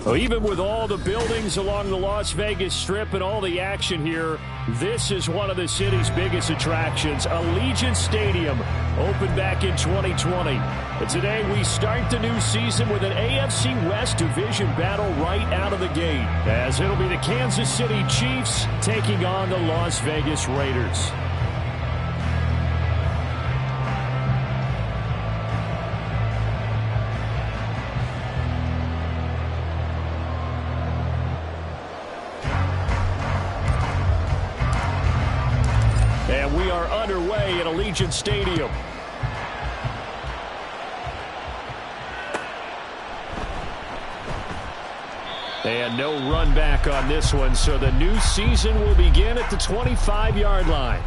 Well, even with all the buildings along the Las Vegas Strip and all the action here, this is one of the city's biggest attractions. Allegiant Stadium opened back in 2020. And today we start the new season with an AFC West division battle right out of the gate, as it'll be the Kansas City Chiefs taking on the Las Vegas Raiders. And we are underway at Allegiant Stadium. And no run back on this one, so the new season will begin at the 25-yard line.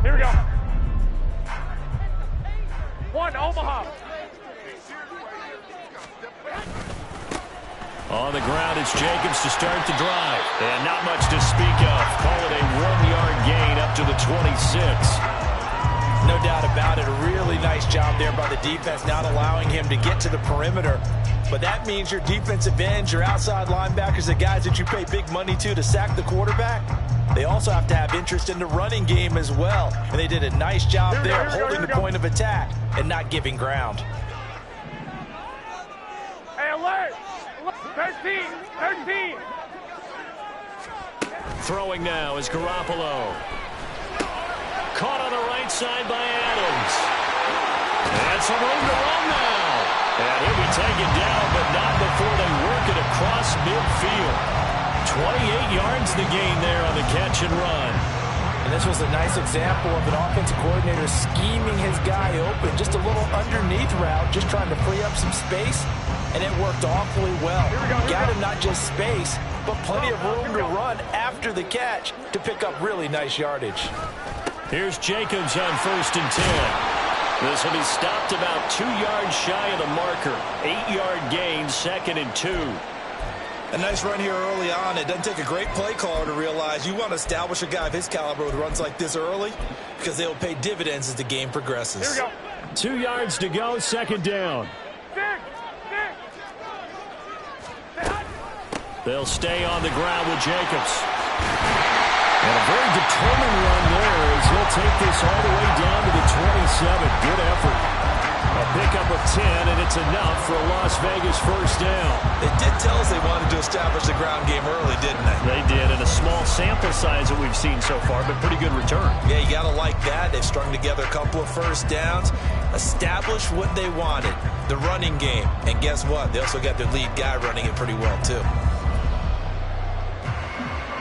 Here we go. One, Omaha. On the ground, it's Jacobs to start the drive. And not much to speak of. Call it a 1-yard gain up to the 26. No doubt about it. A really nice job there by the defense, not allowing him to get to the perimeter. But that means your defensive ends, your outside linebackers, the guys that you pay big money to sack the quarterback, they also have to have interest in the running game as well. And they did a nice job there holding the point of attack and not giving ground. Hey, alert! 13! Throwing now is Garoppolo. Caught on the right side by Adams. And some room to run now. And he'll be taken down, but not before they work it across midfield. 28 yards the gain there on the catch and run. And this was a nice example of an offensive coordinator scheming his guy open. Just a little underneath route, just trying to free up some space. And it worked awfully well. Got him not just space, but plenty of room to run after the catch to pick up really nice yardage. Here's Jacobs on 1st and 10. This will be stopped about 2 yards shy of the marker. 8-yard gain, 2nd and 2. A nice run here early on. It doesn't take a great play caller to realize you want to establish a guy of his caliber with runs like this early, because they will pay dividends as the game progresses. Here we go. 2 yards to go, 2nd down. They'll stay on the ground with Jacobs. And a very determined run there as he'll take this all the way down to the 27. Good effort. A pickup of 10, and it's enough for a Las Vegas first down. They did tell us they wanted to establish the ground game early, didn't they? They did, and a small sample size that we've seen so far, but pretty good return. Yeah, you got to like that. They've strung together a couple of first downs, established what they wanted, the running game. And guess what? They also got their lead guy running it pretty well, too.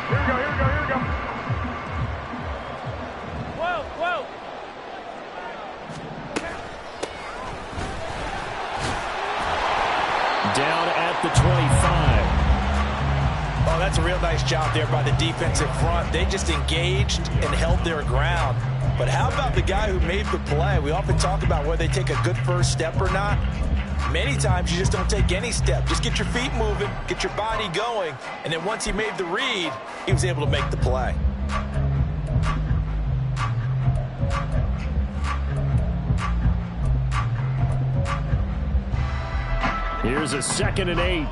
Here we go. Whoa. Down at the 25. Oh, that's a real nice job there by the defensive front. They just engaged and held their ground. But how about the guy who made the play? We often talk about whether they take a good first step or not. Many times you just don't take any step. Just get your feet moving, get your body going, and then once he made the read, he was able to make the play. Here's a 2nd and 8.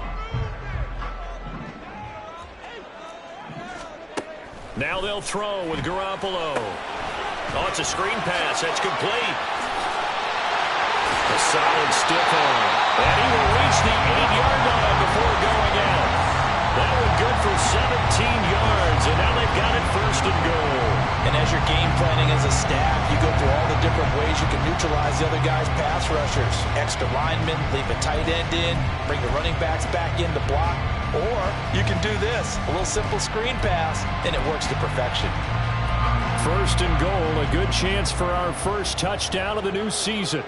Now they'll throw with Garoppolo. Oh, it's a screen pass. That's complete. A solid stiff arm. And he will reach the 8-yard line before going out. That one good for 17 yards, and now they've got it 1st and goal. And as you're game planning as a staff, you go through all the different ways you can neutralize the other guy's pass rushers. Extra linemen, leave a tight end in, bring the running backs back in to block. Or you can do this, a little simple screen pass, and it works to perfection. 1st and goal, a good chance for our first touchdown of the new season.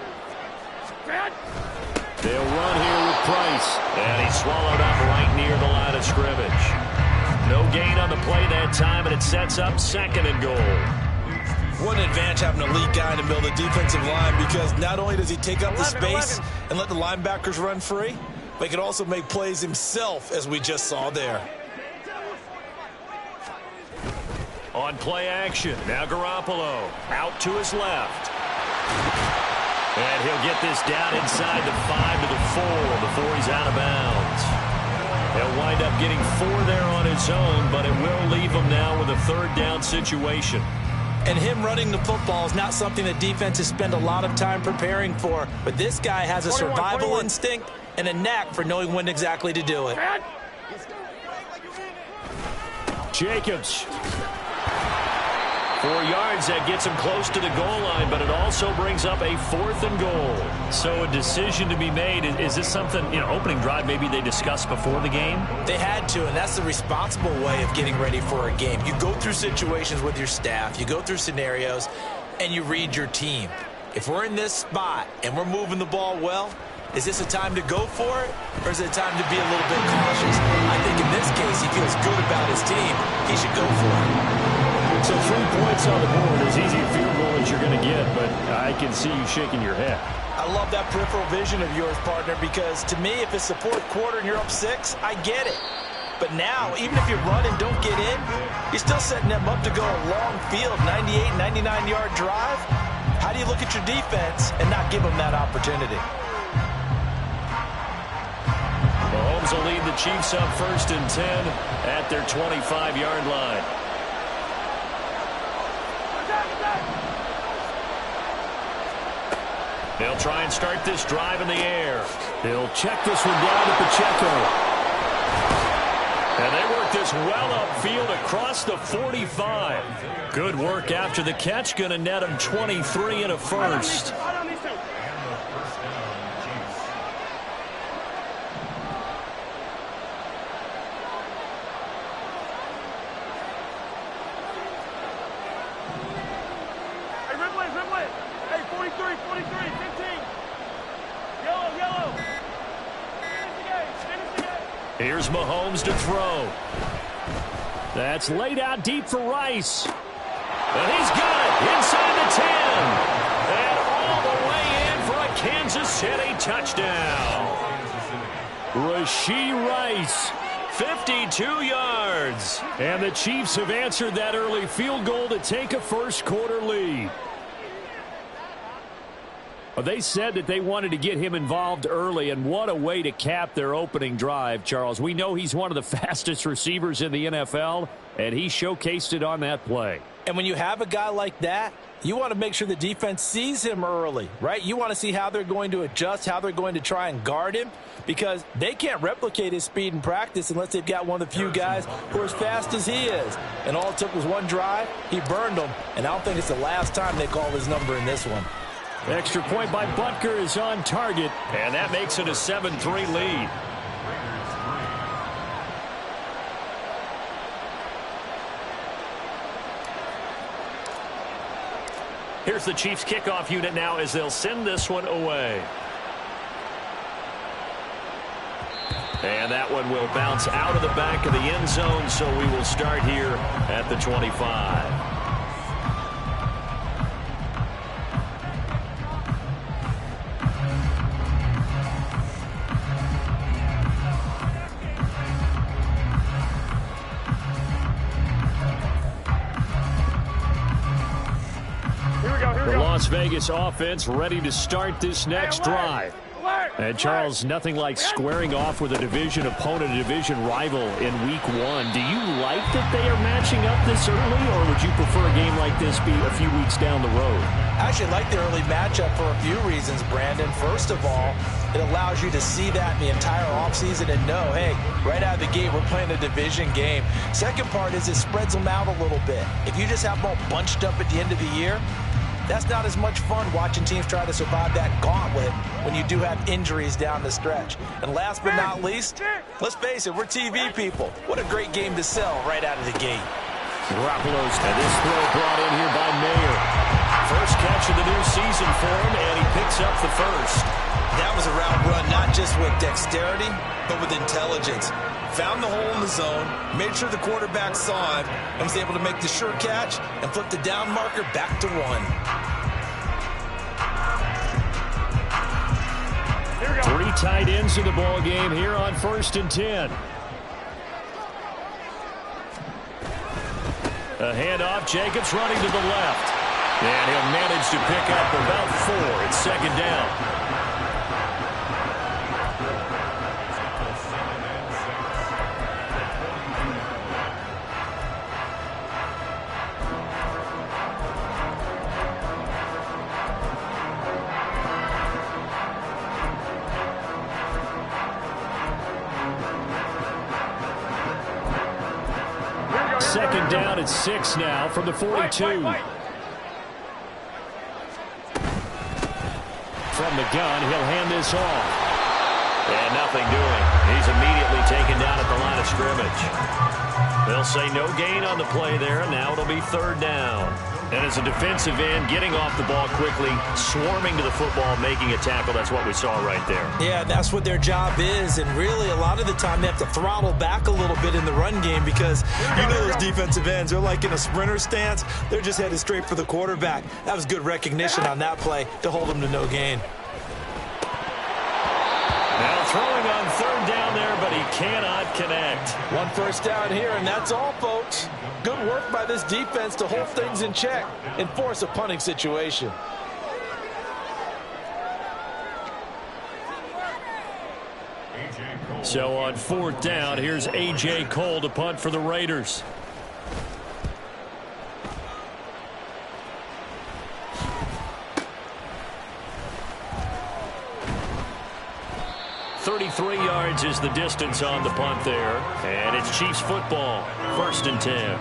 They'll run here with Price. And he's swallowed up right near the line of scrimmage. No gain on the play that time, and it sets up 2nd and goal. What an advantage having an elite guy in the middle of the defensive line, because not only does he take up the space and let the linebackers run free, but he can also make plays himself, as we just saw there. On play action, now Garoppolo out to his left. And he'll get this down inside the 5 to the 4 before he's out of bounds. He'll wind up getting 4 there on his own, but it will leave him now with a third down situation. And him running the football is not something that defenses spend a lot of time preparing for. But this guy has a survival instinct and a knack for knowing when exactly to do it. Jacobs. 4 yards, that gets him close to the goal line, but it also brings up a 4th and goal. So a decision to be made. Is this something, opening drive maybe they discussed before the game? They had to, and that's the responsible way of getting ready for a game. You go through situations with your staff, you go through scenarios, and you read your team. If we're in this spot and we're moving the ball well, is this a time to go for it, or is it a time to be a little bit cautious? I think in this case, he feels good about his team. He should go for it. So 3 points on the board, as easy a field goal as you're going to get, but I can see you shaking your head. I love that peripheral vision of yours, partner, because to me, if it's the 4th quarter and you're up 6, I get it. But now, even if you run and don't get in, you're still setting them up to go a long field, 98, 99-yard drive. How do you look at your defense and not give them that opportunity? Mahomes will lead the Chiefs up 1st and 10 at their 25-yard line. They'll try and start this drive in the air. They'll check this one down to Pacheco. And they work this well upfield across the 45. Good work after the catch. Going to net him 23 and a first. Here's Mahomes to throw. That's laid out deep for Rice. And he's got it inside the 10. And all the way in for a Kansas City touchdown. Rashee Rice, 52 yards. And the Chiefs have answered that early field goal to take a first-quarter lead. Well, they said that they wanted to get him involved early, and what a way to cap their opening drive, Charles. We know he's one of the fastest receivers in the NFL, and he showcased it on that play. And when you have a guy like that, you want to make sure the defense sees him early, right? You want to see how they're going to adjust, how they're going to try and guard him, because they can't replicate his speed in practice unless they've got one of the few guys who are as fast as he is. And all it took was one drive. He burned them, and I don't think it's the last time they call his number in this one. Extra point by Butker is on target, and that makes it a 7-3 lead. Here's the Chiefs kickoff unit now as they'll send this one away. And that one will bounce out of the back of the end zone, so we will start here at the 25. Las Vegas offense ready to start this next drive. And Charles, nothing like squaring off with a division opponent, a division rival in week 1. Do you like that they are matching up this early, or would you prefer a game like this be a few weeks down the road? I actually like the early matchup for a few reasons, Brandon. First of all, it allows you to see that in the entire offseason and know, hey, right out of the gate, we're playing a division game. Second part is it spreads them out a little bit. If you just have them all bunched up at the end of the year, that's not as much fun watching teams try to survive that gauntlet when you do have injuries down the stretch. And last but not least, let's face it, we're TV people. What a great game to sell right out of the gate. Garoppolo's and this throw brought in here by Mayer. First catch of the new season for him, and he picks up the first. That was a route run not just this with dexterity, but with intelligence. Found the hole in the zone, made sure the quarterback saw him, and was able to make the sure catch and flip the down marker back to 1. Three tight ends in the ball game here on 1st and 10. A handoff, Jacobs running to the left. And he'll manage to pick up about 4. It's 2nd down. Second down at 6 now from the 42. From the gun, he'll hand this off. And nothing doing. He's immediately taken down at the line of scrimmage. They'll say no gain on the play there, and now it'll be 3rd down. And as a defensive end, getting off the ball quickly, swarming to the football, making a tackle, that's what we saw right there. Yeah, that's what their job is, and really a lot of the time they have to throttle back a little bit in the run game because you know those defensive ends, they're like in a sprinter stance. They're just headed straight for the quarterback. That was good recognition on that play to hold them to no gain. Now throwing on 3rd down there, but he cannot connect. 1 first down here, and that's all, folks. Good work by this defense to hold things in check and force a punting situation. So on 4th down, here's A.J. Cole to punt for the Raiders. .33 yards is the distance on the punt there. And it's Chiefs football, 1st and 10.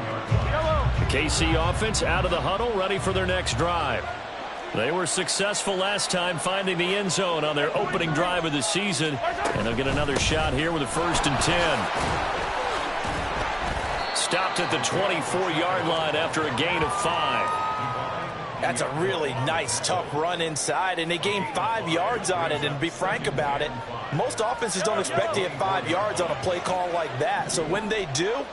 The KC offense out of the huddle, ready for their next drive. They were successful last time finding the end zone on their opening drive of the season. And they'll get another shot here with a 1st and 10. Stopped at the 24-yard line after a gain of 5. That's a really nice, tough run inside, and they gained 5 yards on it. And to be frank about it, most offenses don't expect to get 5 yards on a play call like that. So when they do,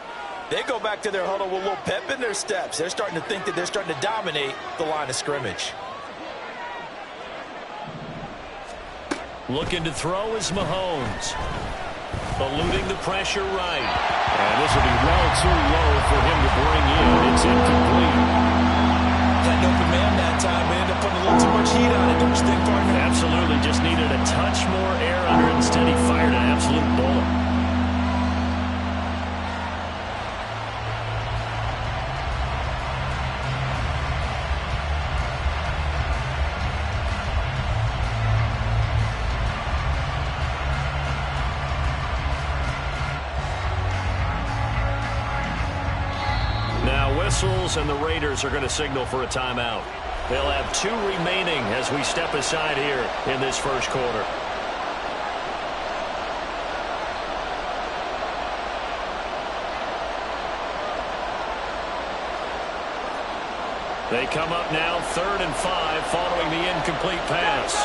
they go back to their huddle with a little pep in their steps. They're starting to think that they're starting to dominate the line of scrimmage. Looking to throw is Mahomes. Eluding the pressure right. And this will be well too low for him to bring in. It's incomplete. Had an open man that time, but ended up putting a little too much heat on it, don't you think, partner? Absolutely. Just needed a touch more air under it. Instead, he fired an absolute bullet. And the Raiders are going to signal for a timeout. They'll have 2 remaining as we step aside here in this first quarter. They come up now 3rd and 5 following the incomplete pass.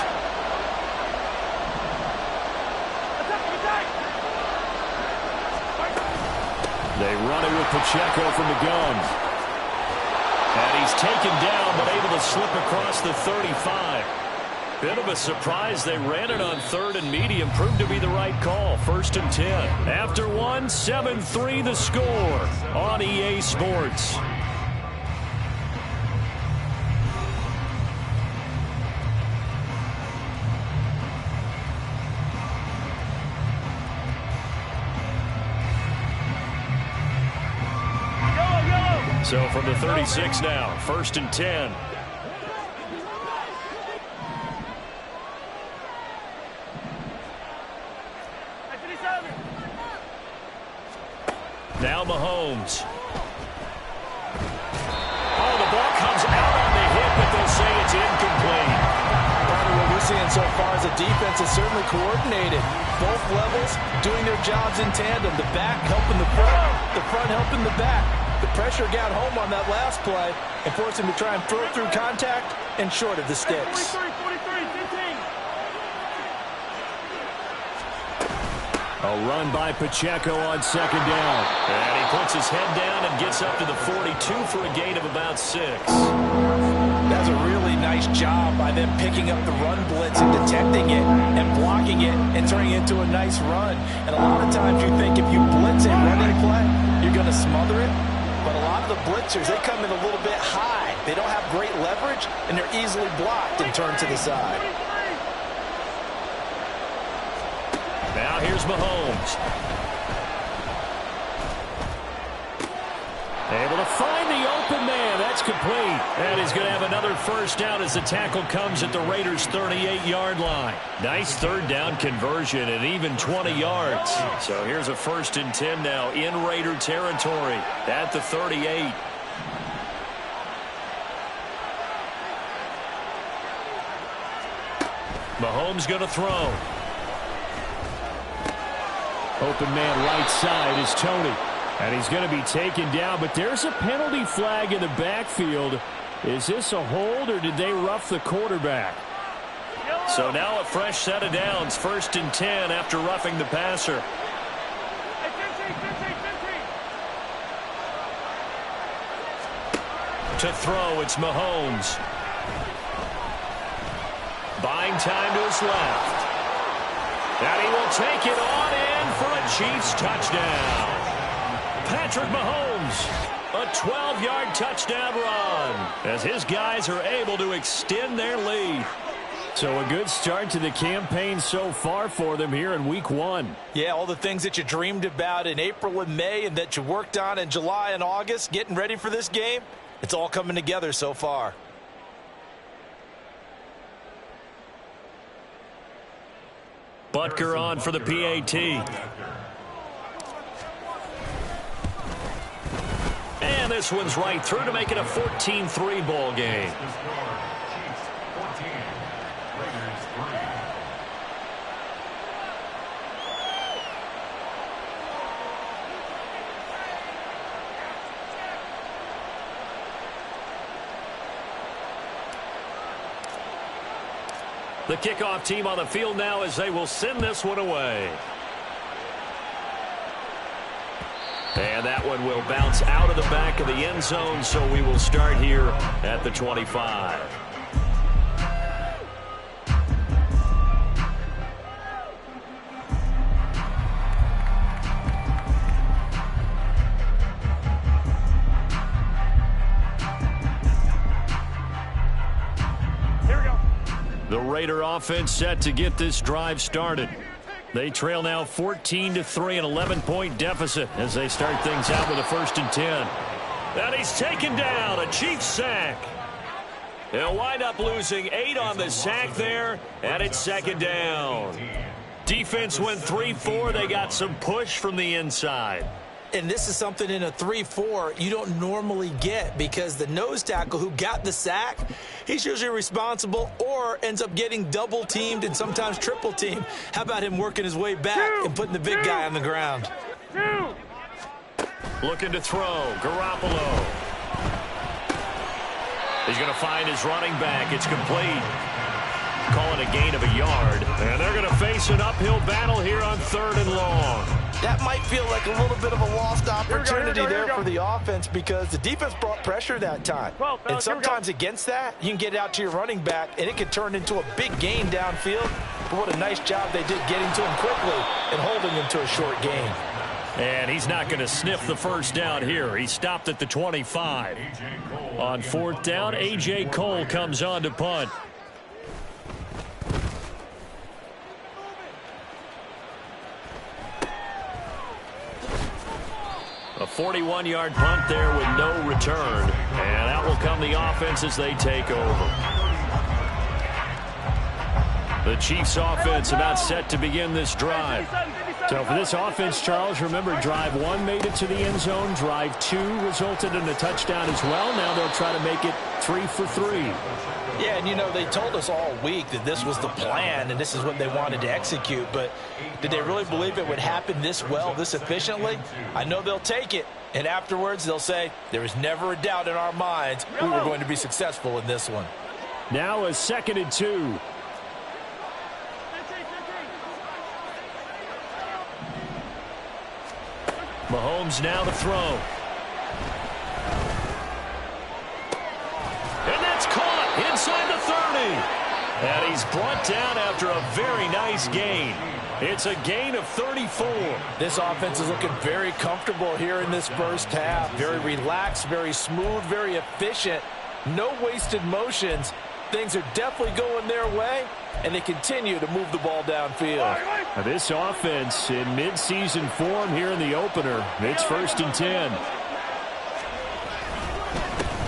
They run it with Pacheco from the gun. And he's taken down, but able to slip across the 35. Bit of a surprise. They ran it on 3rd and medium. Proved to be the right call. 1st and 10. After 1, 7-3 the score on EA Sports. So from the 36 now, 1st and 10. Now Mahomes. Oh, the ball comes out on the hit, but they'll say it's incomplete. What we're seeing so far as a defense is certainly coordinated. Both levels doing their jobs in tandem. The back helping the front helping the back. The pressure got home on that last play and forced him to try and throw through contact and short of the sticks. A run by Pacheco on second down. And he puts his head down and gets up to the 42 for a gain of about 6. That's a really nice job by them picking up the run blitz and detecting it and blocking it and turning it into a nice run. And a lot of times you think if you blitz a running play, you're going to smother it. But a lot of the blitzers, they come in a little bit high. They don't have great leverage, and they're easily blocked and turned to the side. Now here's Mahomes. Able to find the open man. That's complete. And he's going to have another first down as the tackle comes at the Raiders' 38-yard line. Nice third down conversion and even 20 yards. So here's a 1st and 10 now in Raider territory at the 38. Mahomes going to throw. Open man right side is Tony. And he's going to be taken down, but there's a penalty flag in the backfield. Is this a hold, or did they rough the quarterback? So now a fresh set of downs, 1st and 10 after roughing the passer. To throw, it's Mahomes. Buying time to his left. And he will take it on in for a Chiefs touchdown. Patrick Mahomes, a 12-yard touchdown run as his guys are able to extend their lead. So a good start to the campaign so far for them here in week 1. Yeah, all the things that you dreamed about in April and May and that you worked on in July and August, getting ready for this game, it's all coming together so far. Butker on for the PAT. And this one's right through to make it a 14-3 ball game. The kickoff team on the field now as they will send this one away. And that one will bounce out of the back of the end zone, so we will start here at the 25. Here we go. The Raider offense set to get this drive started. They trail now 14-3, an 11-point deficit as they start things out with a 1st and 10. And he's taken down, a Chiefs sack. They'll wind up losing 8 on the sack there, and it's 2nd down. Defense went 3-4. They got some push from the inside. And this is something in a 3-4 you don't normally get because the nose tackle who got the sack, he's usually responsible or ends up getting double-teamed and sometimes triple-teamed. How about him working his way back and putting the big guy on the ground? Looking to throw, Garoppolo. He's going to find his running back. It's complete. Call it a gain of a yard. And they're going to face an uphill battle here on 3rd and long. That might feel like a little bit of a lost opportunity there for the offense because the defense brought pressure that time. And sometimes against that, you can get it out to your running back, and it can turn into a big gain downfield. But what a nice job they did getting to him quickly and holding him to a short gain. And he's not going to sniff the first down here. He stopped at the 25. On 4th down, A.J. Cole comes on to punt. A 41-yard punt there with no return. And out will come the offense as they take over. The Chiefs offense about set to begin this drive. So for this offense, Charles, remember drive 1 made it to the end zone. Drive 2 resulted in a touchdown as well. Now they'll try to make it 3 for 3. Yeah, and you know, they told us all week that this was the plan and this is what they wanted to execute. But did they really believe it would happen this well, this efficiently? I know they'll take it. And afterwards, they'll say, there was never a doubt in our minds we were going to be successful in this one. Now a 2nd and 2. Mahomes now to throw. And that's caught inside the 30. And he's brought down after a very nice gain. It's a gain of 34. This offense is looking very comfortable here in this first half. Very relaxed, very smooth, very efficient. No wasted motions. Things are definitely going their way, and they continue to move the ball downfield. Now this offense in midseason form here in the opener. It's 1st and 10.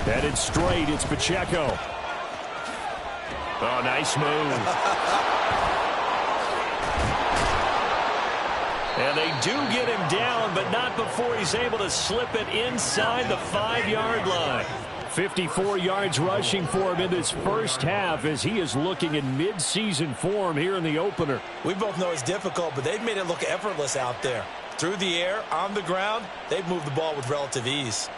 Headed straight, it's Pacheco. Oh, nice move. And they do get him down, but not before he's able to slip it inside the 5-yard line. 54 yards rushing for him in this first half as he is looking in midseason form here in the opener. We both know it's difficult, but they've made it look effortless out there. Through the air, on the ground, they've moved the ball with relative ease.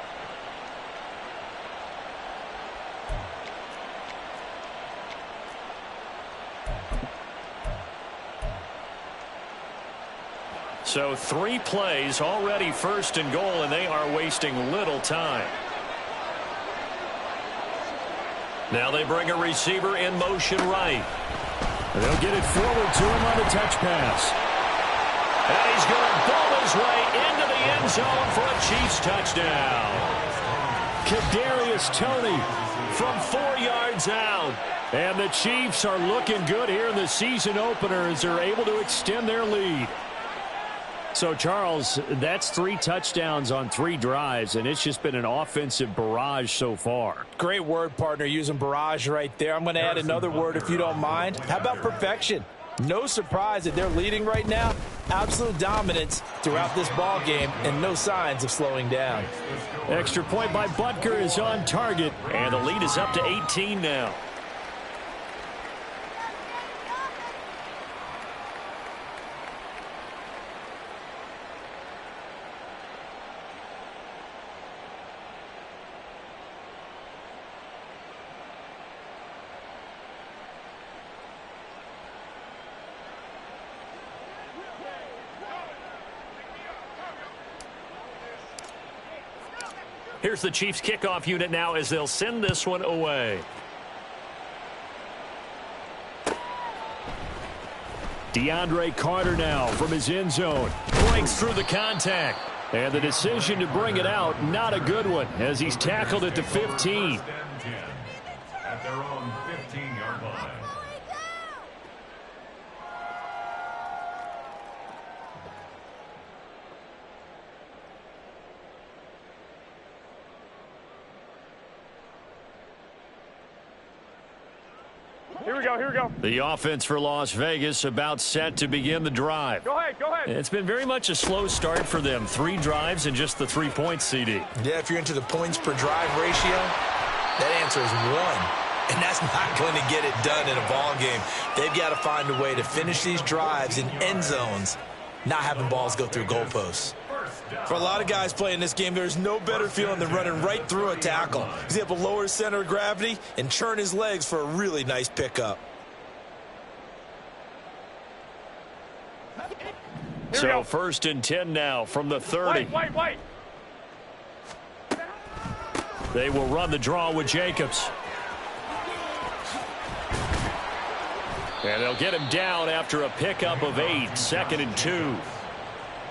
So 3 plays, already 1st and goal, and they are wasting little time. Now they bring a receiver in motion right. And they'll get it forward to him on a touch pass. And he's going to ball his way into the end zone for a Chiefs touchdown. Kadarius Toney from 4 yards out. And the Chiefs are looking good here in the season opener as they're able to extend their lead. So, Charles, that's 3 touchdowns on 3 drives, and it's just been an offensive barrage so far. Great word, partner, using barrage right there. I'm going to add another word if you don't mind. How about perfection? No surprise that they're leading right now. Absolute dominance throughout this ball game and no signs of slowing down. Extra point by Butker is on target, and the lead is up to 18 now. Here's the Chiefs kickoff unit now as they'll send this one away. DeAndre Carter now from his end zone. Breaks through the contact. And the decision to bring it out, not a good one, as he's tackled at the 15. At their own 15-yard line. Here we go. The offense for Las Vegas about set to begin the drive. Go ahead. It's been very much a slow start for them. 3 drives and just the 3 points, CD. Yeah, if you're into the points per drive ratio, that answer is 1. And that's not going to get it done in a ball game. They've got to find a way to finish these drives in end zones, not having balls go through goalposts. For a lot of guys playing this game, there's no better feeling than running right through a tackle. He's able to lower his center of gravity and churn his legs for a really nice pickup. So 1st and 10 now from the 30. Wait. They will run the draw with Jacobs. And they'll get him down after a pickup of 8, 2nd and 2.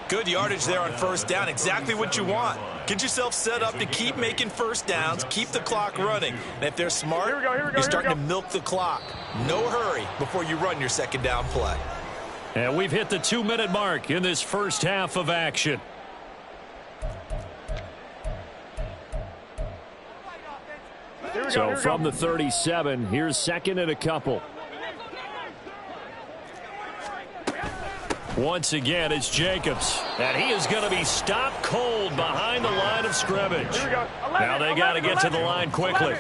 Good yardage there on 1st down. Exactly what you want. Get yourself set up to keep making 1st downs, keep the clock running. And if they're smart, you're starting to milk the clock. No hurry before you run your 2nd down play. And we've hit the 2-minute mark in this first half of action. So from the 37, here's 2nd and a couple. Once again, it's Jacobs. And he is going to be stopped cold behind the line of scrimmage. Now they got to get to the line quickly.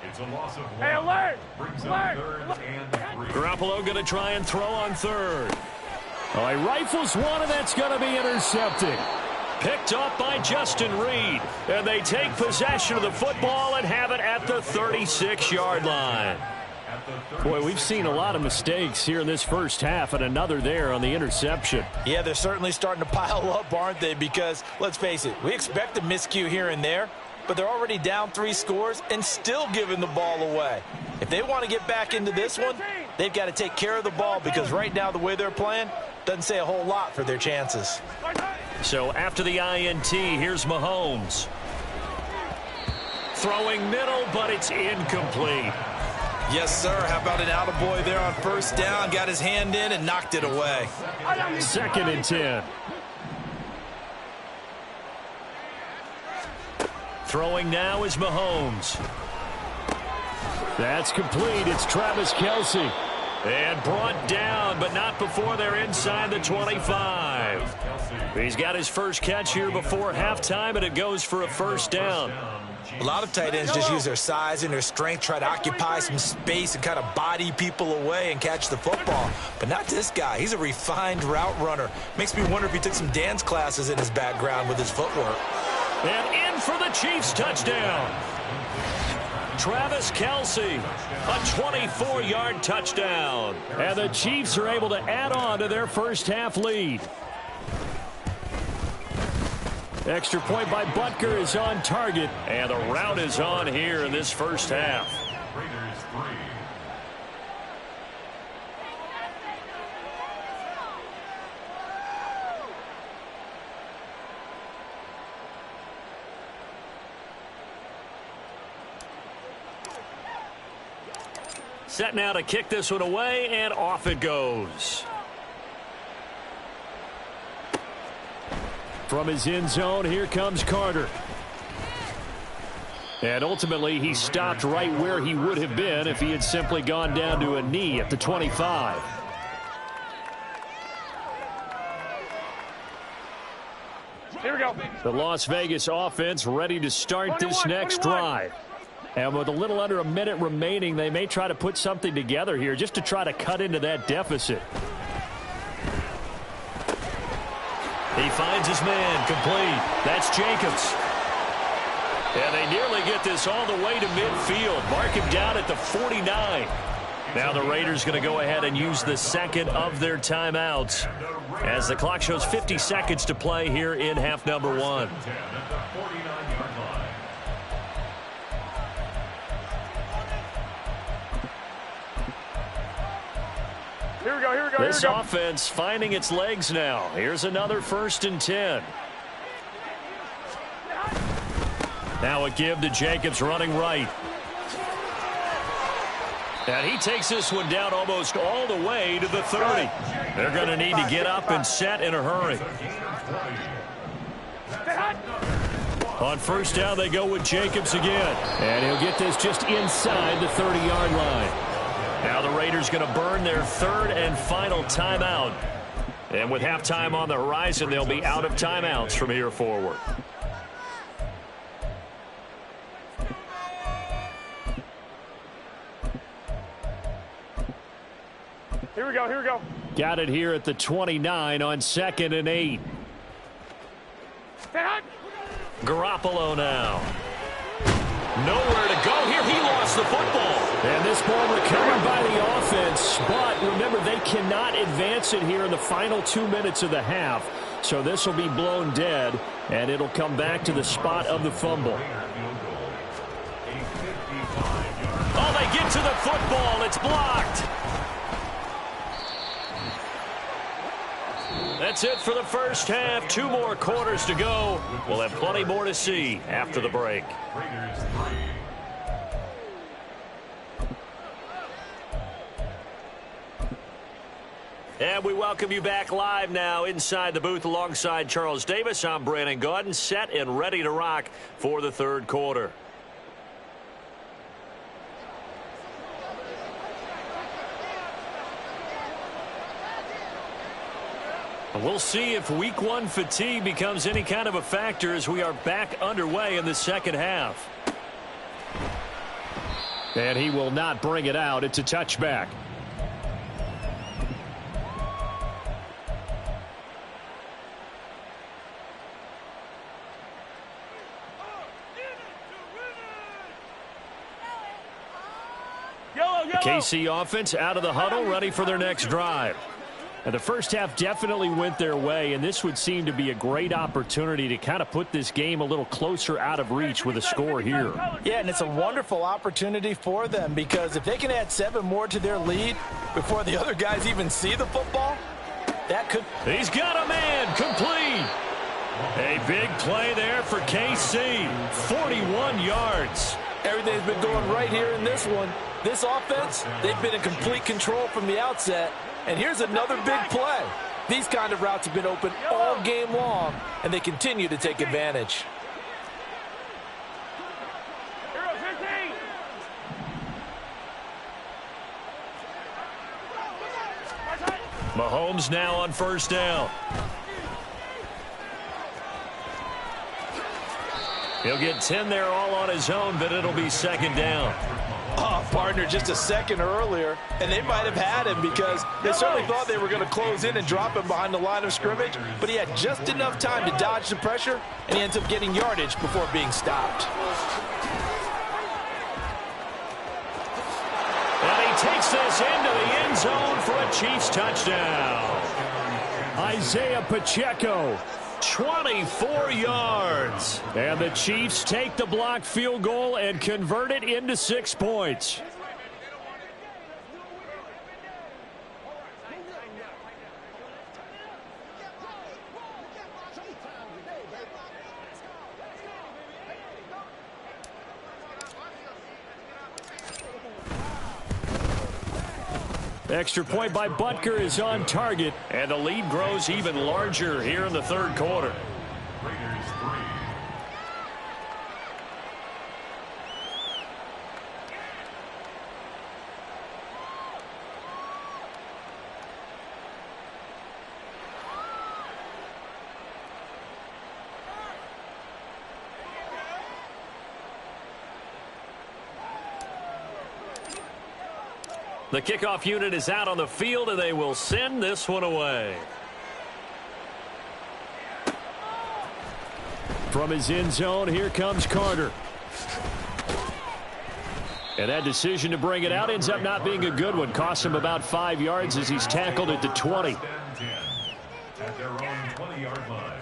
It's a loss of 1. Hey, alert! Brings up 3rd and 3. Garoppolo going to try and throw on 3rd. Oh, he rifles one, and that's going to be intercepted. Picked off by Justin Reed. And they take possession of the football and have it at the 36-yard line. Boy, we've seen a lot of mistakes here in this first half, and another there on the interception. Yeah, they're certainly starting to pile up, aren't they? Because, let's face it, we expect a miscue here and there, but they're already down 3 scores and still giving the ball away. If they want to get back into this one, they've got to take care of the ball, because right now the way they're playing doesn't say a whole lot for their chances. So after the INT, here's Mahomes. Throwing middle, but it's incomplete. Yes, sir. How about an attaboy there on first down? Got his hand in and knocked it away. 2nd and 10. Throwing now is Mahomes. That's complete. It's Travis Kelce. And brought down, but not before they're inside the 25. He's got his first catch here before halftime, and it goes for a first down. A lot of tight ends just use their size and their strength, try to occupy some space and kind of body people away and catch the football. But not this guy. He's a refined route runner. Makes me wonder if he took some dance classes in his background with his footwork. And in for the Chiefs touchdown. Travis Kelce, a 24-yard touchdown. And the Chiefs are able to add on to their first half lead. Extra point by Butker is on target, and the route is on here in this first half. Set now to kick this one away, and off it goes. From his end zone, here comes Carter. And ultimately, he stopped right where he would have been if he had simply gone down to a knee at the 25. Here we go. The Las Vegas offense ready to start this next drive. And with a little under a minute remaining, they may try to put something together here just to try to cut into that deficit. He finds his man, complete. That's Jacobs. And they nearly get this all the way to midfield. Mark him down at the 49. Now the Raiders going to go ahead and use the second of their timeouts as the clock shows 50 seconds to play here in half number 1. Here we go, here we go, This offense finding its legs now. Here's another 1st and 10. Now a give to Jacobs running right. And he takes this one down almost all the way to the 30. They're going to need to get up and set in a hurry. On first down, they go with Jacobs again. And he'll get this just inside the 30-yard line. Now the Raiders going to burn their 3rd and final timeout. And with halftime on the horizon, they'll be out of timeouts from here forward. Here we go, here we go. Got it here at the 29 on 2nd and 8. Garoppolo now. Nowhere to go here. He lost the football. And this ball recovered by the offense. But remember, they cannot advance it here in the final 2 minutes of the half. So this will be blown dead, and it'll come back to the spot of the fumble. Oh, they get to the football. It's blocked. That's it for the first half. 2 more quarters to go. We'll have plenty more to see after the break. And we welcome you back live now inside the booth alongside Charles Davis. I'm Brandon Gaudin, set and ready to rock for the 3rd quarter. We'll see if week 1 fatigue becomes any kind of a factor as we are back underway in the second half. And he will not bring it out. It's a touchback. KC offense out of the huddle, ready for their next drive. And the first half definitely went their way, and this would seem to be a great opportunity to kind of put this game a little closer out of reach with a score here. Yeah, and it's a wonderful opportunity for them, because if they can add 7 more to their lead before the other guys even see the football, that could... He's got a man, complete. A big play there for KC, 41 yards. Everything's been going right here in this one. This offense, they've been in complete control from the outset. And here's another big play. These kind of routes have been open all game long, and they continue to take advantage. Mahomes now on first down. He'll get 10 there all on his own, but it'll be second down. Oh, partner, just a second earlier, and they might have had him because they certainly thought they were going to close in and drop him behind the line of scrimmage, but he had just enough time to dodge the pressure, and he ends up getting yardage before being stopped. And he takes this into the end zone for a Chiefs touchdown. Isaiah Pacheco, 24 yards. And the Chiefs take the blocked field goal and convert it into 6 points. Extra point by Butker is on target, and the lead grows even larger here in the third quarter. Raiders 3. The kickoff unit is out on the field, and they will send this one away. From his end zone, here comes Carter. And that decision to bring it out ends up not being a good one. Cost him about 5 yards as he's tackled at the 20. At their own 20-yard line.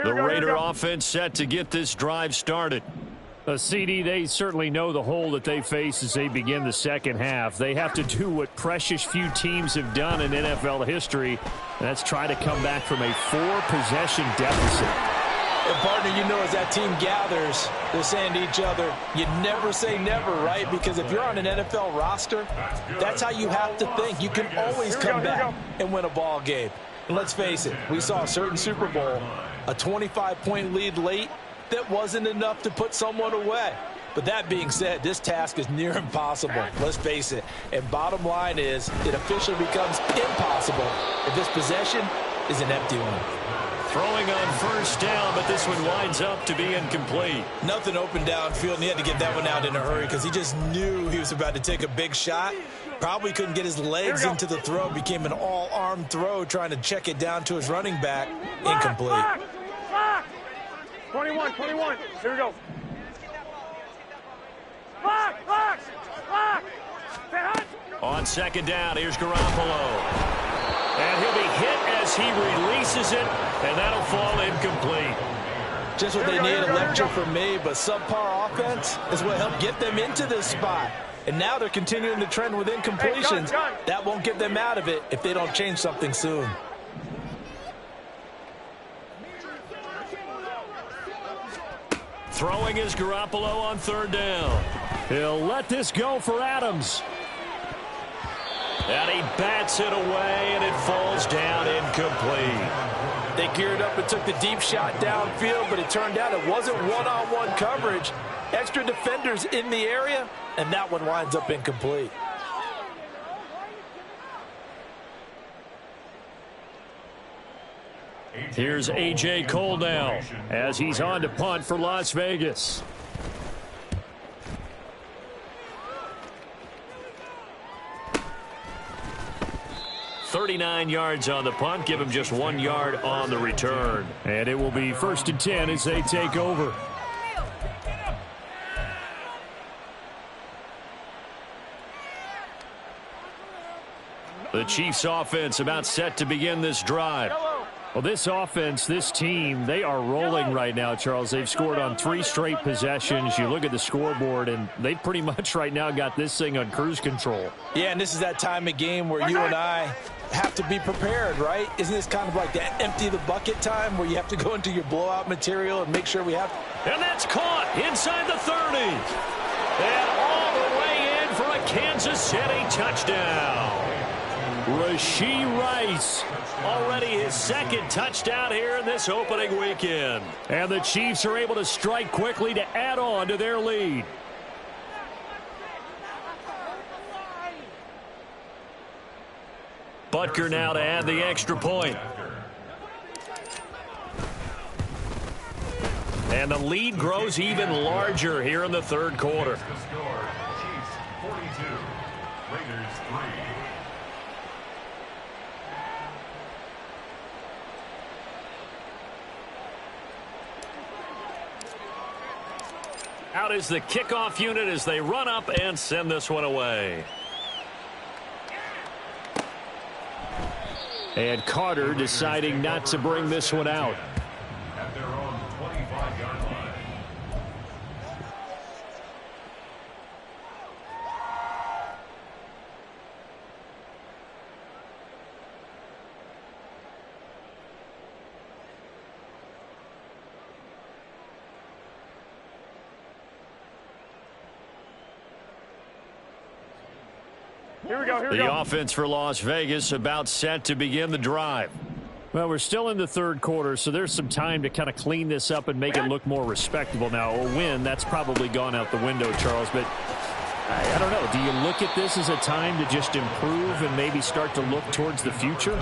The Raider offense set to get this drive started. CD, they certainly know the hole that they face as they begin the second half. They have to do what precious few teams have done in NFL history, and that's try to come back from a 4-possession deficit. And partner, you know, as that team gathers, they're saying to each other, you never say never, right? Because if you're on an NFL roster, that's how you have to think. You can always come back and win a ball game. And let's face it, we saw a certain Super Bowl, a 25-point lead late that wasn't enough to put someone away. But that being said, this task is near impossible. Let's face it. And bottom line is, it officially becomes impossible if this possession is an empty one. Throwing on first down, but this one winds up to be incomplete. Nothing open downfield, and he had to get that one out in a hurry because he just knew he was about to take a big shot. Probably couldn't get his legs into the throw. Became an all-arm throw trying to check it down to his running back. Incomplete. 21. Here we go. On second down, here's Garoppolo. And he'll be hit as he releases it, and that'll fall incomplete. Just what they need, a lecture from me, but subpar offense is what helped get them into this spot. And now they're continuing the trend with incompletions. That won't get them out of it if they don't change something soon. Throwing is Garoppolo on third down. He'll let this go for Adams. And he bats it away, and it falls down incomplete. They geared up and took the deep shot downfield, but it turned out it wasn't one-on-one coverage. Extra defenders in the area, and that one winds up incomplete. Here's A.J. Cole now as he's on to punt for Las Vegas. "39 yards on the punt, give him just 1 yard on the return. And it will be 1st and 10 as they take over. The Chiefs offense about set to begin this drive. Well, this offense, this team, they are rolling right now, Charles. They've scored on 3 straight possessions. You look at the scoreboard, and they pretty much right now got this thing on cruise control. Yeah, and this is that time of game where you and I have to be prepared, right? Isn't this kind of like that empty the bucket time where you have to go into your blowout material and make sure we have... And that's caught inside the 30. And all the way in for a Kansas City touchdown. Rashee Rice, already his 2nd touchdown here in this opening weekend. And the Chiefs are able to strike quickly to add on to their lead. Butker now to add the extra point. And the lead grows even larger here in the 3rd quarter. Chiefs 42, Raiders 3. Out is the kickoff unit as they run up and send this one away. And Carter deciding not to bring this one out. At their own 25-yard line. Here we go, here we The go. offense for Las Vegas about set to begin the drive. Well, we're still in the 3rd quarter, so there's some time to kind of clean this up and make it look more respectable. Now, a win, that's probably gone out the window, Charles, but I don't know. Do you look at this as a time to just improve and maybe start to look towards the future?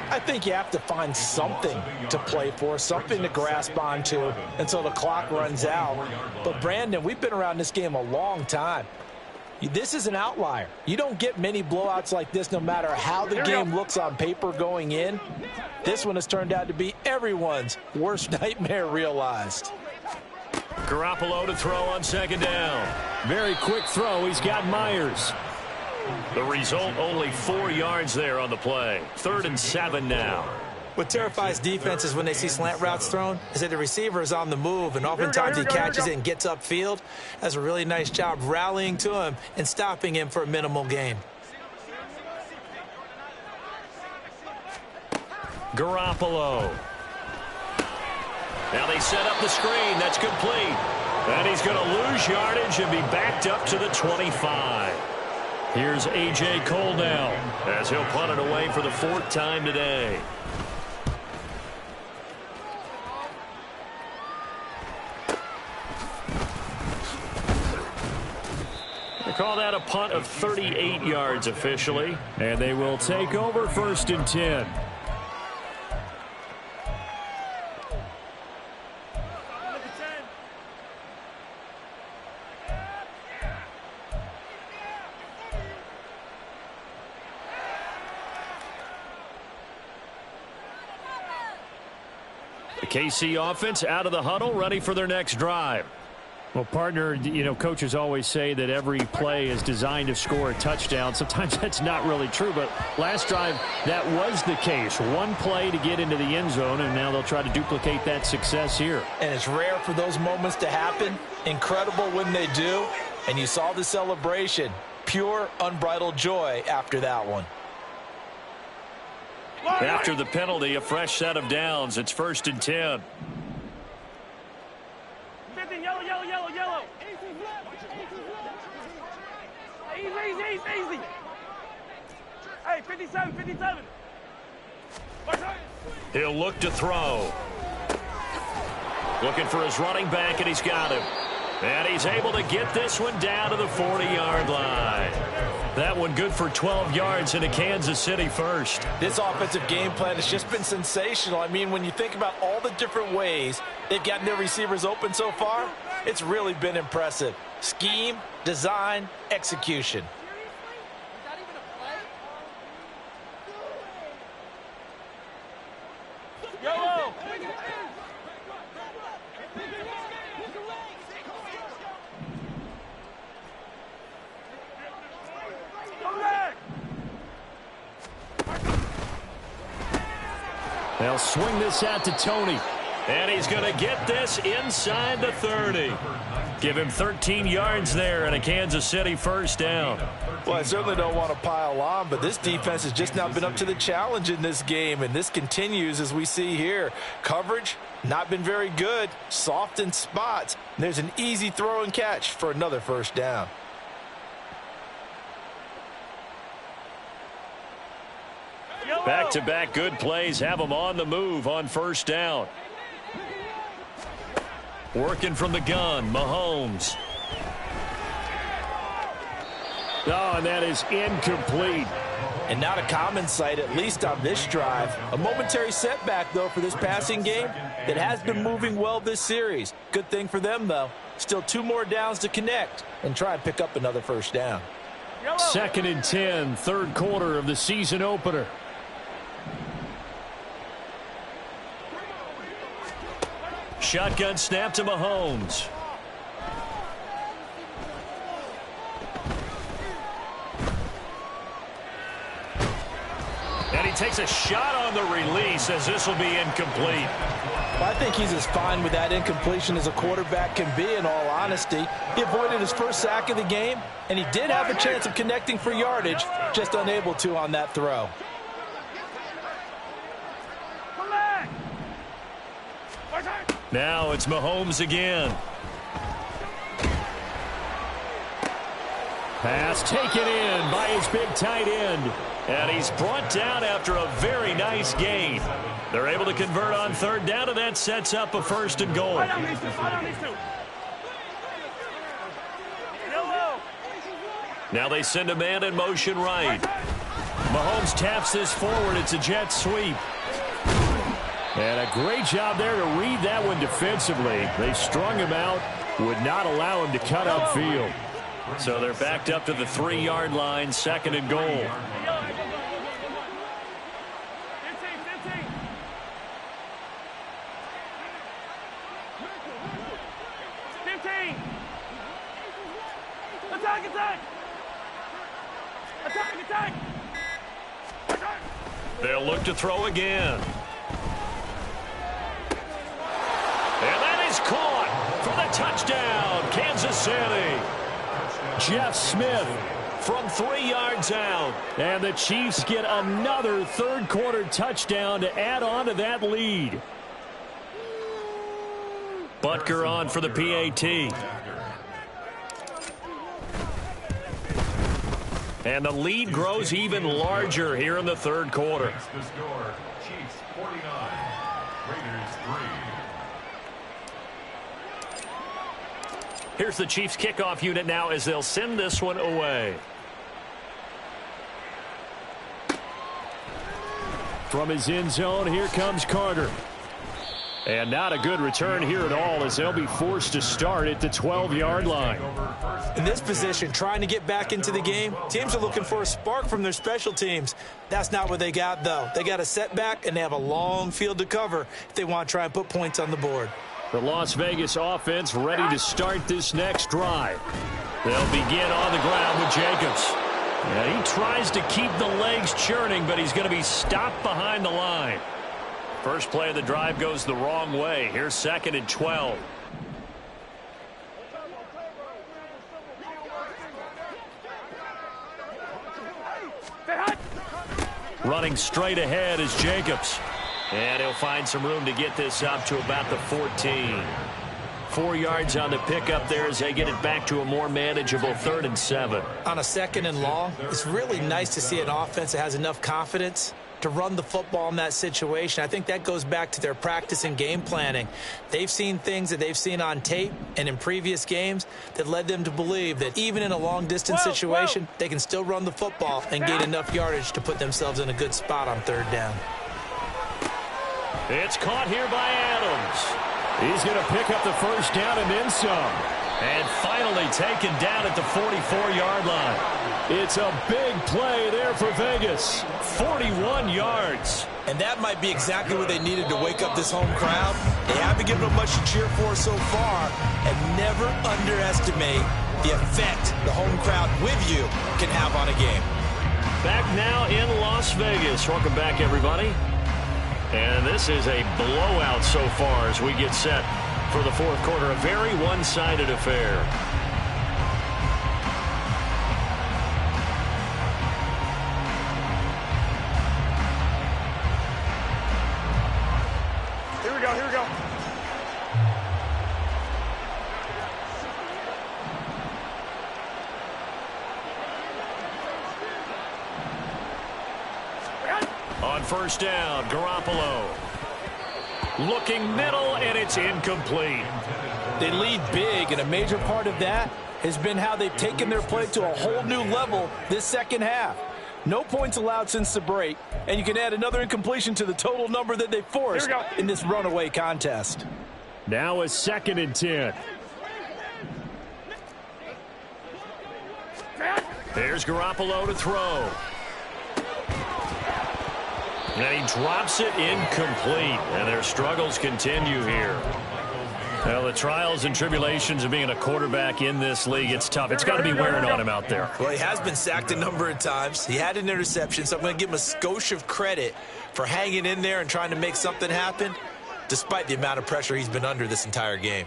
I think you have to find something to play for, something to grasp onto until the clock runs out. But, Brandon, we've been around this game a long time. This is an outlier. You don't get many blowouts like this no matter how the game looks on paper going in. This one has turned out to be everyone's worst nightmare realized. Garoppolo to throw on 2nd down. Very quick throw. He's got Myers. The result, only 4 yards there on the play. 3rd and 7 now. What terrifies defenses when they see slant routes thrown is that the receiver is on the move, and oftentimes he catches it and gets upfield. Does a really nice job rallying to him and stopping him for a minimal gain. Garoppolo. Now they set up the screen. That's complete. And he's going to lose yardage and be backed up to the 25. Here's A.J. Cole now as he'll punt it away for the 4th time today. They call that a punt of 38 yards officially. And they will take over 1st and 10. The KC offense out of the huddle, ready for their next drive. Well, partner, you know, coaches always say that every play is designed to score a touchdown. Sometimes that's not really true, but last drive, that was the case. One play to get into the end zone, and now they'll try to duplicate that success here. And it's rare for those moments to happen. Incredible when they do. And you saw the celebration. Pure, unbridled joy after that one. After the penalty, a fresh set of downs. It's 1st and 10. 50, yellow. Easy. Hey, 57. He'll look to throw. Looking for his running back, and he's got him. And he's able to get this one down to the 40-yard line. That one good for 12 yards into Kansas City first. This offensive game plan has just been sensational. I mean, when you think about all the different ways they've gotten their receivers open so far, it's really been impressive. Scheme, design, execution. Yo! Come back! They'll swing this out to Tony. And he's going to get this inside the 30. Give him 13 yards there and a Kansas City first down. Well, I certainly don't want to pile on, but this defense has just not been up to the challenge in this game, and this continues as we see here. Coverage, not been very good, soft in spots. There's an easy throw and catch for another first down. Back-to-back good plays have them on the move on first down. Working from the gun, Mahomes. Oh, and that is incomplete. And not a common sight, at least on this drive. A momentary setback, though, for this passing game that has been moving well this series. Good thing for them, though. Still 2 more downs to connect and try and pick up another first down. 2nd and 10, third quarter of the season opener. Shotgun snap to Mahomes. And he takes a shot on the release as this will be incomplete. I think he's as fine with that incompletion as a quarterback can be, in all honesty. He avoided his first sack of the game, and he did have a chance of connecting for yardage, just unable to on that throw. Now it's Mahomes again. Pass taken in by his big tight end. And he's brought down after a very nice gain. They're able to convert on third down, and that sets up a 1st and goal. Now they send a man in motion right. Mahomes taps this forward. It's a jet sweep. And a great job there to read that one defensively. They strung him out, would not allow him to cut upfield. So they're backed up to the 3-yard line, 2nd and goal. Attack! They'll look to throw again. And that is caught for the touchdown, Kansas City. Jeff Smith from 3 yards out. And the Chiefs get another third-quarter touchdown to add on to that lead. Butker on for the PAT. And the lead grows even larger here in the third quarter. The score, Chiefs 49, Raiders 3. Here's the Chiefs kickoff unit now as they'll send this one away. From his end zone, here comes Carter. And not a good return here at all as they'll be forced to start at the 12-yard line. In this position, trying to get back into the game, teams are looking for a spark from their special teams. That's not what they got, though. They got a setback, and they have a long field to cover if they want to try and put points on the board. The Las Vegas offense ready to start this next drive. They'll begin on the ground with Jacobs. And he tries to keep the legs churning, but he's going to be stopped behind the line. First play of the drive goes the wrong way. Here's 2nd and 12. Running straight ahead is Jacobs. And he'll find some room to get this up to about the 14. 4 yards on the pickup there as they get it back to a more manageable 3rd and 7. On a 2nd and long, it's really nice to see an offense that has enough confidence to run the football in that situation. I think that goes back to their practice and game planning. They've seen things that they've seen on tape and in previous games that led them to believe that even in a long-distance situation, they can still run the football and gain enough yardage to put themselves in a good spot on third down. It's caught here by Adams. He's going to pick up the first down and then some. And finally taken down at the 44-yard line. It's a big play there for Vegas. 41 yards. And that might be exactly what they needed to wake up this home crowd. They haven't given them much to cheer for so far. And never underestimate the effect the home crowd with you can have on a game. Back now in Las Vegas. Welcome back, everybody. And this is a blowout so far as we get set for the fourth quarter. A very one-sided affair. Here we go, here we go. On first down, Garoppolo. Looking middle, and it's incomplete. They lead big, and a major part of that has been how they've taken their play to a whole new level this second half. No points allowed since the break, and you can add another incompletion to the total number that they forced in this runaway contest. Now a 2nd and 10. There's Garoppolo to throw. And he drops it incomplete. And their struggles continue here. Well, the trials and tribulations of being a quarterback in this league, it's tough. It's got to be wearing on him out there. Well, he has been sacked a number of times. He had an interception, so I'm going to give him a skosh of credit for hanging in there and trying to make something happen, despite the amount of pressure he's been under this entire game.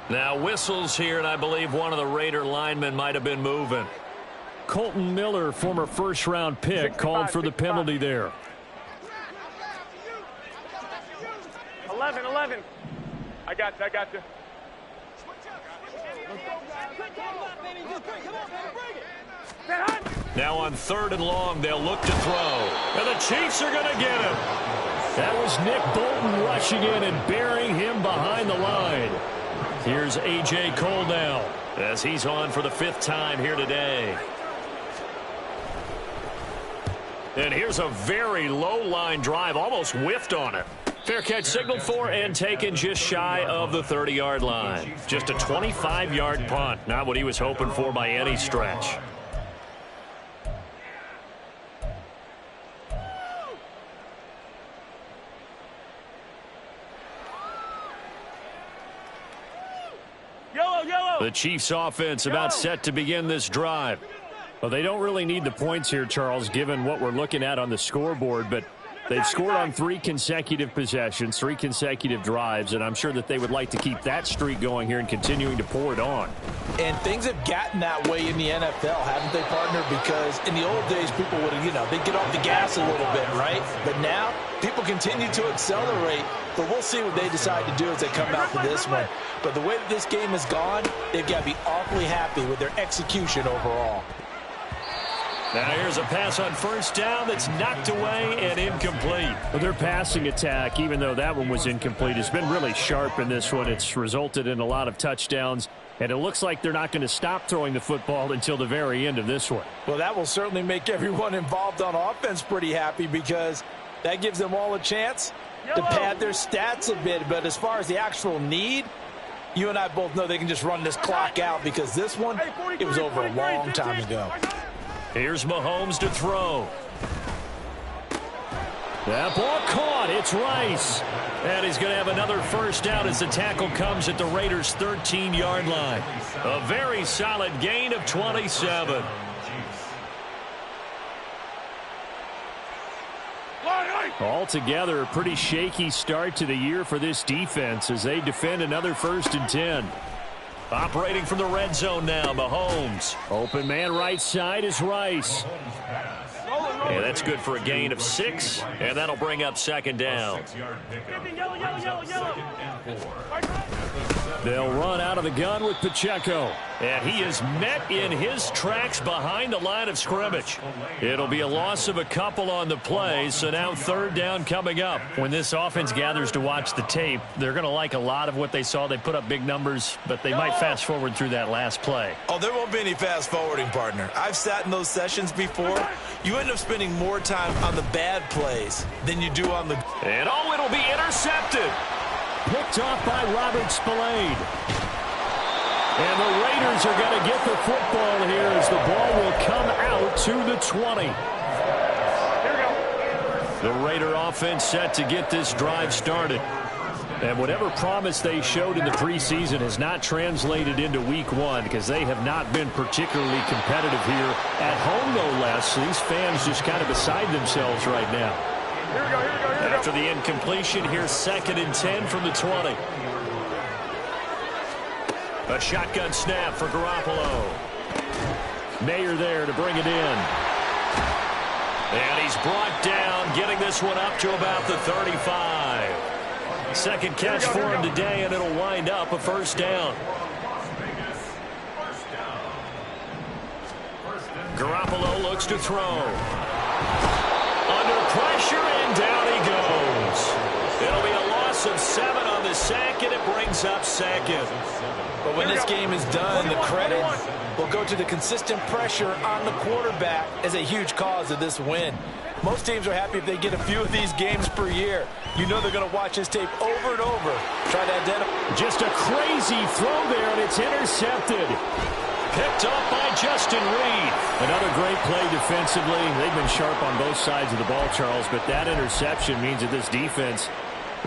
Now whistles here, and I believe one of the Raider linemen might have been moving. Colton Miller, former first-round pick, called for the penalty there. 11. I got you. Now on 3rd and long, they'll look to throw. And the Chiefs are going to get him. That was Nick Bolton rushing in and burying him behind the line. Here's A.J. Cole now as he's on for the 5th time here today. And here's a very low-line drive, almost whiffed on it. Fair catch signaled for and taken just shy of the 30-yard line. Just a 25-yard punt, not what he was hoping for by any stretch. Yellow. The Chiefs offense about set to begin this drive. Well, they don't really need the points here, Charles, given what we're looking at on the scoreboard, but they've scored on 3 consecutive possessions, 3 consecutive drives, and I'm sure that they would like to keep that streak going here and continuing to pour it on. And things have gotten that way in the NFL, haven't they, partner? Because in the old days, people would have, they'd get off the gas a little bit, right? But now, people continue to accelerate, but we'll see what they decide to do as they come out for this one. But the way that this game has gone, they've got to be awfully happy with their execution overall. Now here's a pass on first down that's knocked away and incomplete. Well, their passing attack, even though that one was incomplete, has been really sharp in this one. It's resulted in a lot of touchdowns, and it looks like they're not going to stop throwing the football until the very end of this one. Well, that will certainly make everyone involved on offense pretty happy because that gives them all a chance to pad their stats a bit. But as far as the actual need, you and I both know they can just run this clock out because this one, it was over a long time ago. Here's Mahomes to throw. That ball caught. It's Rice. And he's going to have another first down as the tackle comes at the Raiders' 13-yard line. A very solid gain of 27. Altogether, a pretty shaky start to the year for this defense as they defend another 1st and 10. Operating from the red zone now, Mahomes. Open man right side is Rice. And that's good for a gain of 6, and that'll bring up 2nd down. They'll run out of the gun with Pacheco. And he is met in his tracks behind the line of scrimmage. It'll be a loss of a couple on the play, so now third down coming up. When this offense gathers to watch the tape, they're going to like a lot of what they saw. They put up big numbers, but they might fast forward through that last play. Oh, there won't be any fast forwarding, partner. I've sat in those sessions before. You end up spending more time on the bad plays than you do on the... And oh, it'll be intercepted. Picked off by Robert Spillane. And the Raiders are going to get the football here as the ball will come out to the 20. Here we go. The Raider offense set to get this drive started. And whatever promise they showed in the preseason has not translated into week one because they have not been particularly competitive here at home, no less. These fans just kind of beside themselves right now. Here we go, here we go, here we go. After the incompletion, here's 2nd and 10 from the 20. A shotgun snap for Garoppolo. Mayer there to bring it in. And he's brought down, getting this one up to about the 35. Second catch for him today, and it'll wind up a first down. Garoppolo looks to throw. Under pressure, and down he goes. It'll be a loss of 7 on the sack, and it brings up 2nd. But when this game is done, the credit will go to the consistent pressure on the quarterback as a huge cause of this win. Most teams are happy if they get a few of these games per year. You know they're going to watch this tape over and over. Try to identify. Just a crazy throw there, and it's intercepted. Picked up by Justin Reed. Another great play defensively. They've been sharp on both sides of the ball, Charles, but that interception means that this defense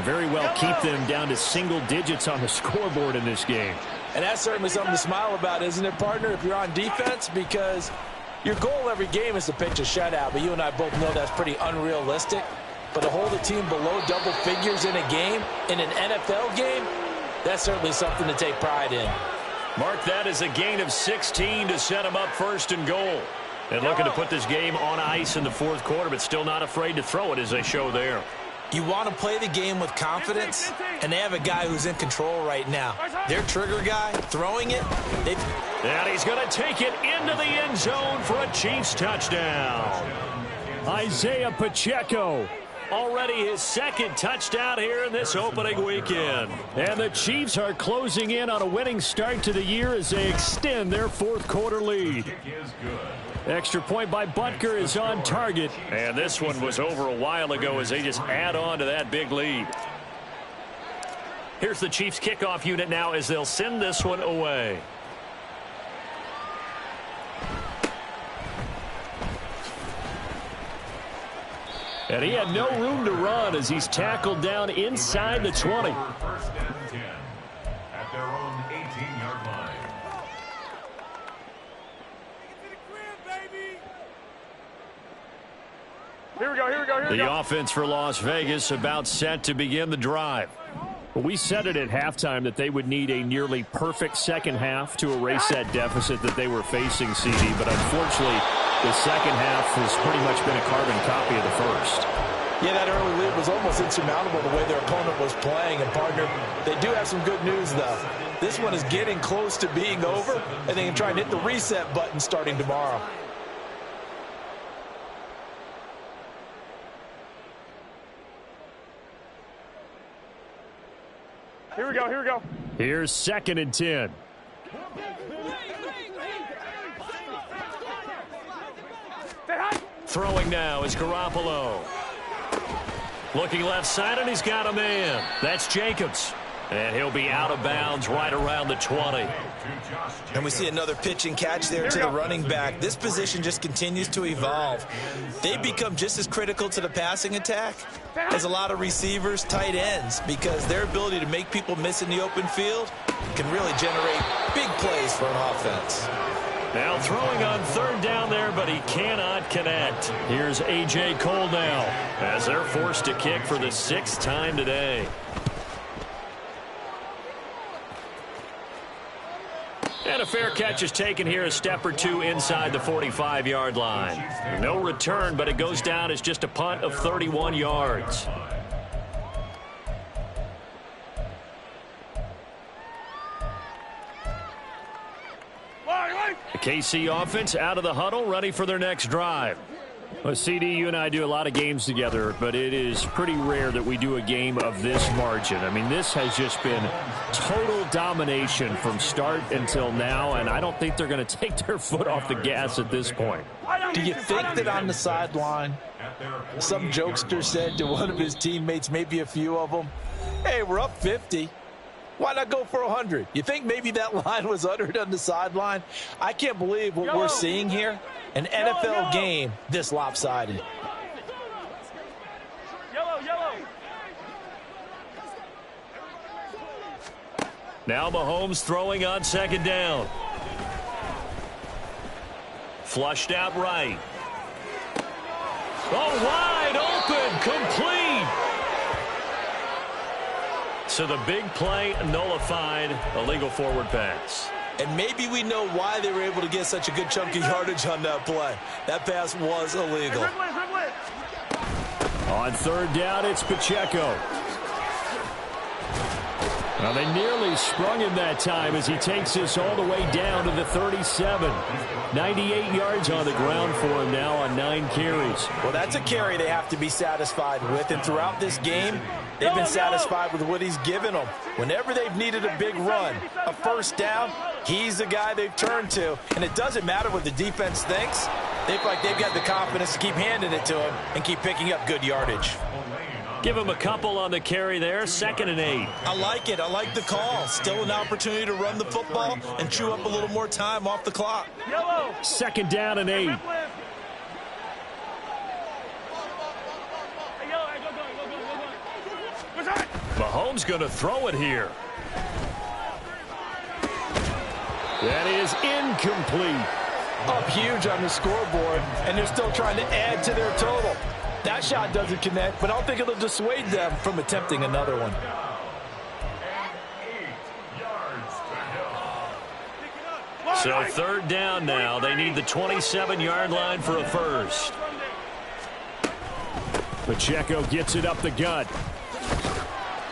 very well keep them down to single digits on the scoreboard in this game. And that's certainly something to smile about, isn't it, partner, if you're on defense? Because your goal every game is to pitch a shutout, but you and I both know that's pretty unrealistic. But to hold a team below double figures in a game, in an NFL game, that's certainly something to take pride in. Mark that as a gain of 16 to set them up 1st and goal. And looking to put this game on ice in the 4th quarter, but still not afraid to throw it as they show there. You want to play the game with confidence, and they have a guy who's in control right now. Their trigger guy, throwing it. And he's going to take it into the end zone for a Chiefs touchdown. Isaiah Pacheco. Already his 2nd touchdown here in this opening weekend. And the Chiefs are closing in on a winning start to the year as they extend their 4th quarter lead. Extra point by Butker is on target. And this one was over a while ago as they just add on to that big lead. Here's the Chiefs kickoff unit now as they'll send this one away. And he had no room to run as he's tackled down inside the 20. 1st and 10 at their own 18-yard line. Here we go, here we go, here we go. The offense for Las Vegas about set to begin the drive. Well, we said it at halftime that they would need a nearly perfect second half to erase that deficit that they were facing, CD. But unfortunately, the second half has pretty much been a carbon copy of the first. Yeah, that early lead was almost insurmountable the way their opponent was playing. And, partner, they do have some good news, though. This one is getting close to being over, and they can try and hit the reset button starting tomorrow. Here we go, here we go. Here's 2nd and 10. Throwing now is Garoppolo. Looking left side, and he's got a man. That's Jacobs. And he'll be out of bounds right around the 20. And we see another pitch and catch there to the running back. This position just continues to evolve. They become just as critical to the passing attack as a lot of receivers, tight ends, because their ability to make people miss in the open field can really generate big plays for an offense. Now throwing on 3rd down there, but he cannot connect. Here's A.J. Cole now as they're forced to kick for the 6th time today. And a fair catch is taken here, a step or two inside the 45-yard line. No return, but it goes down as just a punt of 31 yards. KC offense out of the huddle, ready for their next drive. Well, CD, you and I do a lot of games together, but it is pretty rare that we do a game of this margin. I mean, this has just been total domination from start until now, and I don't think they're going to take their foot off the gas at this point. Do you think that on the sideline, some jokester said to one of his teammates, maybe a few of them, hey, we're up 50. Why not go for 100? You think maybe that line was uttered on the sideline? I can't believe what we're seeing here. An NFL game this lopsided. Now Mahomes throwing on second down. Flushed out right. Oh, wide open, complete. So the big play nullified, illegal forward pass. And maybe we know why they were able to get such a good chunk of yardage on that play. That pass was illegal. On third down, it's Pacheco. Well, they nearly sprung him that time as he takes this all the way down to the 37. 98 yards on the ground for him now on 9 carries. Well, that's a carry they have to be satisfied with. And throughout this game, they've been satisfied with what he's given them. Whenever they've needed a big run, a first down, he's the guy they've turned to. And it doesn't matter what the defense thinks. They feel like they've got the confidence to keep handing it to him and keep picking up good yardage. Give him a couple on the carry there. 2nd and 8. I like it. I like the call. Still an opportunity to run the football and chew up a little more time off the clock. 2nd down and 8. Mahomes going to throw it here. That is incomplete. Up huge on the scoreboard, and they're still trying to add to their total. That shot doesn't connect, but I don't think it'll dissuade them from attempting another one. So 3rd down now. They need the 27-yard line for a first. Pacheco gets it up the gut.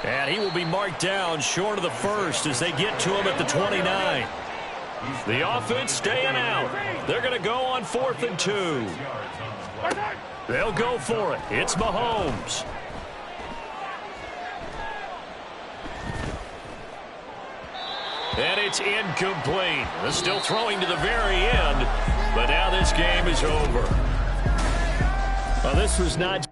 And he will be marked down short of the first as they get to him at the 29. The offense staying out. They're going to go on 4th and 2. They'll go for it. It's Mahomes. And it's incomplete. They're still throwing to the very end, but now this game is over. Well, this was not